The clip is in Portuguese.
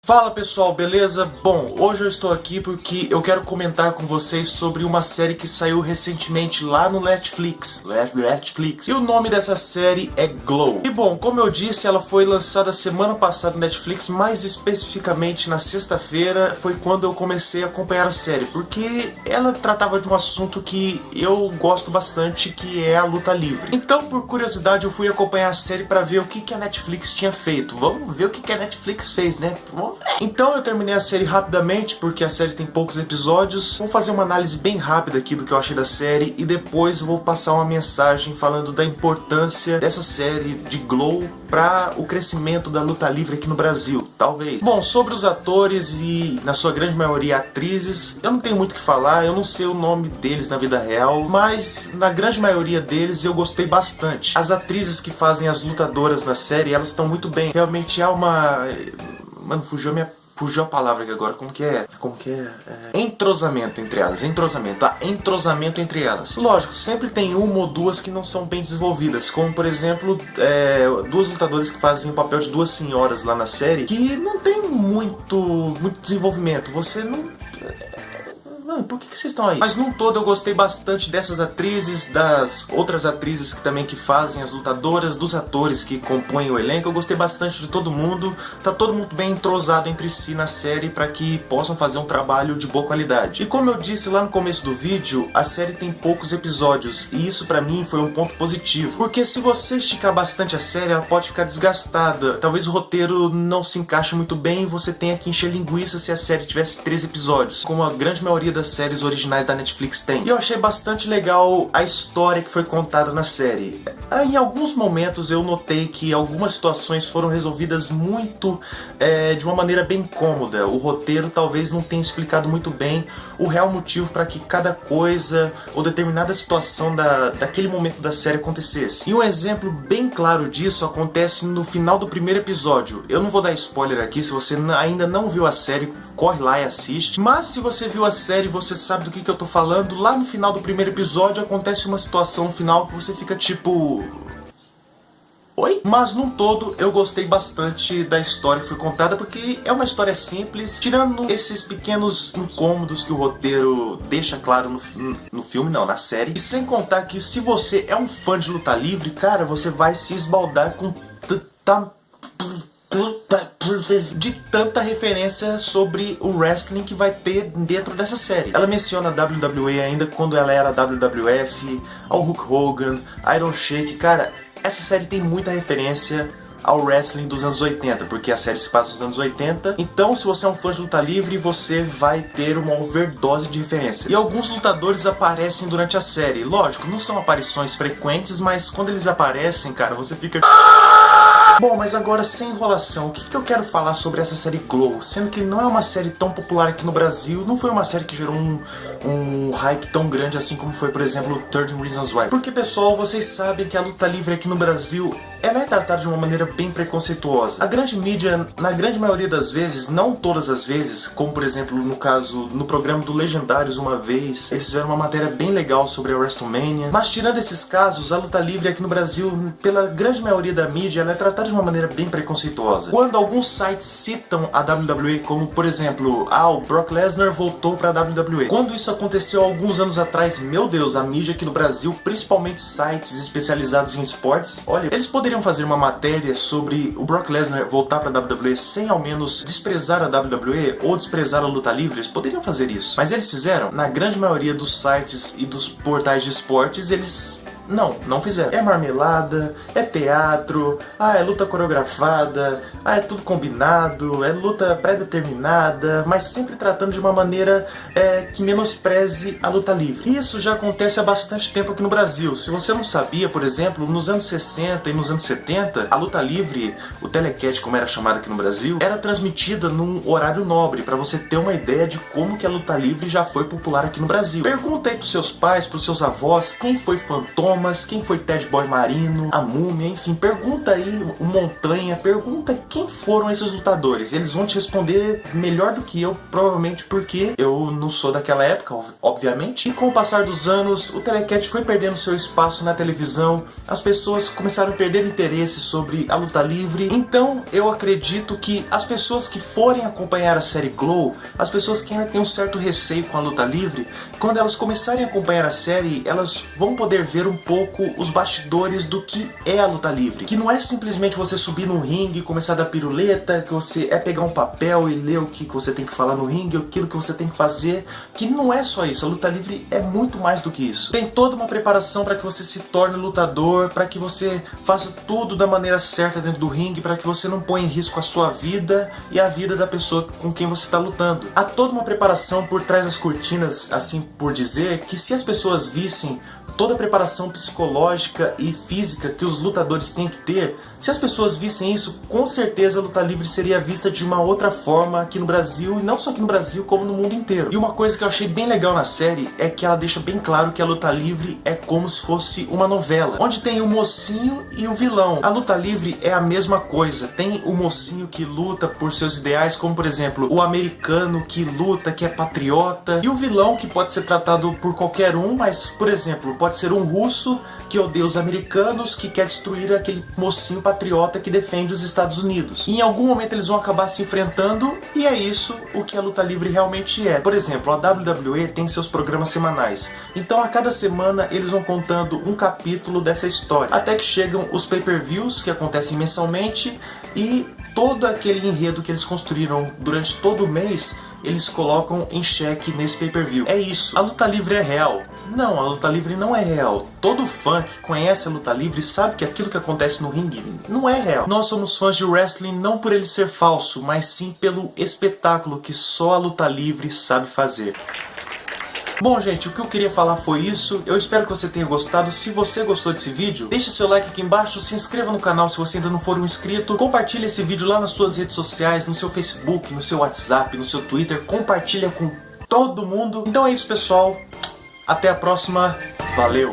Fala pessoal, beleza? Bom, hoje eu estou aqui porque eu quero comentar com vocês sobre uma série que saiu recentemente lá no Netflix. E o nome dessa série é Glow. E bom, como eu disse, ela foi lançada semana passada no Netflix, mais especificamente na sexta-feira foi quando eu comecei a acompanhar a série, porque ela tratava de um assunto que eu gosto bastante, que é a luta livre. Então, por curiosidade, eu fui acompanhar a série para ver o que a Netflix tinha feito. Vamos ver o que a Netflix fez, né? Então eu terminei a série rapidamente, porque a série tem poucos episódios. Vou fazer uma análise bem rápida aqui do que eu achei da série e depois vou passar uma mensagem falando da importância dessa série de Glow para o crescimento da luta livre aqui no Brasil, talvez. Bom, sobre os atores e, na sua grande maioria, atrizes, eu não tenho muito o que falar, eu não sei o nome deles na vida real, mas na grande maioria deles eu gostei bastante. As atrizes que fazem as lutadoras na série, elas estão muito bem. Realmente há uma... Mano, fugiu a palavra aqui agora. Como que é? Entrosamento entre elas. Entrosamento entre elas. Lógico, sempre tem uma ou duas que não são bem desenvolvidas. Como, por exemplo, duas lutadoras que fazem o papel de duas senhoras lá na série, que não tem muito desenvolvimento. Você não... Mano, por que vocês estão aí? Mas num todo eu gostei bastante dessas atrizes, das outras atrizes que também que fazem as lutadoras, dos atores que compõem o elenco. Eu gostei bastante de todo mundo. Tá todo mundo bem entrosado entre si na série para que possam fazer um trabalho de boa qualidade. E como eu disse lá no começo do vídeo, a série tem poucos episódios e isso pra mim foi um ponto positivo. Porque se você esticar bastante a série, ela pode ficar desgastada. Talvez o roteiro não se encaixe muito bem e você tenha que encher linguiça se a série tivesse 3 episódios, como a grande maioria das séries originais da Netflix tem. E eu achei bastante legal a história que foi contada na série. Em alguns momentos eu notei que algumas situações foram resolvidas muito de uma maneira bem cômoda. O roteiro talvez não tenha explicado muito bem o real motivo para que cada coisa ou determinada situação daquele momento da série acontecesse. E um exemplo bem claro disso acontece no final do primeiro episódio. Eu não vou dar spoiler aqui, se você ainda não viu a série, corre lá e assiste. Mas se você viu a série, você sabe do que eu tô falando. Lá no final do primeiro episódio acontece uma situação no final que você fica tipo... Oi? Mas num todo eu gostei bastante da história que foi contada, porque é uma história simples, tirando esses pequenos incômodos que o roteiro deixa claro no filme, não, na série. E sem contar que se você é um fã de luta livre, cara, você vai se esbaldar com de tanta referência sobre o wrestling que vai ter dentro dessa série. Ela menciona a WWE ainda quando ela era WWF, ao Hulk Hogan, Iron Sheik. Cara, essa série tem muita referência ao wrestling dos anos 80, porque a série se passa nos anos 80. Então, se você é um fã de luta livre, você vai ter uma overdose de referência. E alguns lutadores aparecem durante a série. Lógico, não são aparições frequentes, mas quando eles aparecem, cara, você fica... Bom, mas agora sem enrolação, o que eu quero falar sobre essa série Glow? Sendo que não é uma série tão popular aqui no Brasil, não foi uma série que gerou um hype tão grande assim como foi, por exemplo, 13 Reasons Why. Porque, pessoal, vocês sabem que a luta livre aqui no Brasil, ela é tratada de uma maneira bem preconceituosa. A grande mídia, na grande maioria das vezes, não todas as vezes, como por exemplo no caso, no programa do Legendários uma vez, eles fizeram uma matéria bem legal sobre a WrestleMania. Mas tirando esses casos, a luta livre aqui no Brasil, pela grande maioria da mídia, ela é tratada de uma maneira bem preconceituosa. Quando alguns sites citam a WWE como, por exemplo, o Brock Lesnar voltou pra WWE. Quando isso aconteceu há alguns anos atrás, meu Deus, a mídia aqui no Brasil, principalmente sites especializados em esportes, olha, eles poderiam fazer uma matéria sobre o Brock Lesnar voltar pra WWE sem ao menos desprezar a WWE ou desprezar a luta livre. Eles poderiam fazer isso. Mas eles fizeram? Na grande maioria dos sites e dos portais de esportes, eles... Não fizeram. É marmelada, é teatro, é luta coreografada, é tudo combinado, é luta pré-determinada, mas sempre tratando de uma maneira que menospreze a luta livre. Isso já acontece há bastante tempo aqui no Brasil. Se você não sabia, por exemplo, nos anos 60 e nos anos 70, a luta livre, o telecat, como era chamado aqui no Brasil, era transmitida num horário nobre, para você ter uma ideia de como que a luta livre já foi popular aqui no Brasil. Pergunta aí pros seus pais, pros seus avós, quem foi Fantomas, Thomas, quem foi Ted Boy Marino, a Múmia, enfim, pergunta aí o Montanha, pergunta quem foram esses lutadores. Eles vão te responder melhor do que eu, provavelmente porque eu não sou daquela época, obviamente. E com o passar dos anos, o Telecast foi perdendo seu espaço na televisão, as pessoas começaram a perder interesse sobre a luta livre. Então eu acredito que as pessoas que forem acompanhar a série Glow, as pessoas que ainda têm um certo receio com a luta livre, quando elas começarem a acompanhar a série, elas vão poder ver um pouco os bastidores do que é a luta livre. Que não é simplesmente você subir no ringue e começar a dar piruleta, que você é pegar um papel e ler o que você tem que falar no ringue, aquilo que você tem que fazer, que não é só isso. A luta livre é muito mais do que isso. Tem toda uma preparação para que você se torne lutador, para que você faça tudo da maneira certa dentro do ringue, para que você não ponha em risco a sua vida e a vida da pessoa com quem você está lutando. Há toda uma preparação por trás das cortinas, assim por dizer, que se as pessoas vissem toda a preparação psicológica e física que os lutadores têm que ter, se as pessoas vissem isso, com certeza a luta livre seria vista de uma outra forma aqui no Brasil, e não só aqui no Brasil, como no mundo inteiro. E uma coisa que eu achei bem legal na série é que ela deixa bem claro que a luta livre é como se fosse uma novela, onde tem o mocinho e o vilão. A luta livre é a mesma coisa, tem o mocinho que luta por seus ideais, como por exemplo, o americano que luta, que é patriota, e o vilão que pode ser tratado por qualquer um, mas, por exemplo, pode ser um russo que odeia os americanos, que quer destruir aquele mocinho patriota que defende os Estados Unidos. E em algum momento eles vão acabar se enfrentando, e é isso o que a luta livre realmente é. Por exemplo, a WWE tem seus programas semanais. Então a cada semana eles vão contando um capítulo dessa história. Até que chegam os pay-per-views, que acontecem mensalmente, e todo aquele enredo que eles construíram durante todo o mês, eles colocam em xeque nesse pay-per-view. É isso. A luta livre é real? Não, a luta livre não é real. Todo fã que conhece a luta livre sabe que aquilo que acontece no ringue não é real. Nós somos fãs de wrestling não por ele ser falso, mas sim pelo espetáculo que só a luta livre sabe fazer. Bom, gente, o que eu queria falar foi isso. Eu espero que você tenha gostado. Se você gostou desse vídeo, deixa seu like aqui embaixo, se inscreva no canal se você ainda não for um inscrito, compartilhe esse vídeo lá nas suas redes sociais, no seu Facebook, no seu WhatsApp, no seu Twitter, compartilha com todo mundo. Então é isso, pessoal. Até a próxima. Valeu!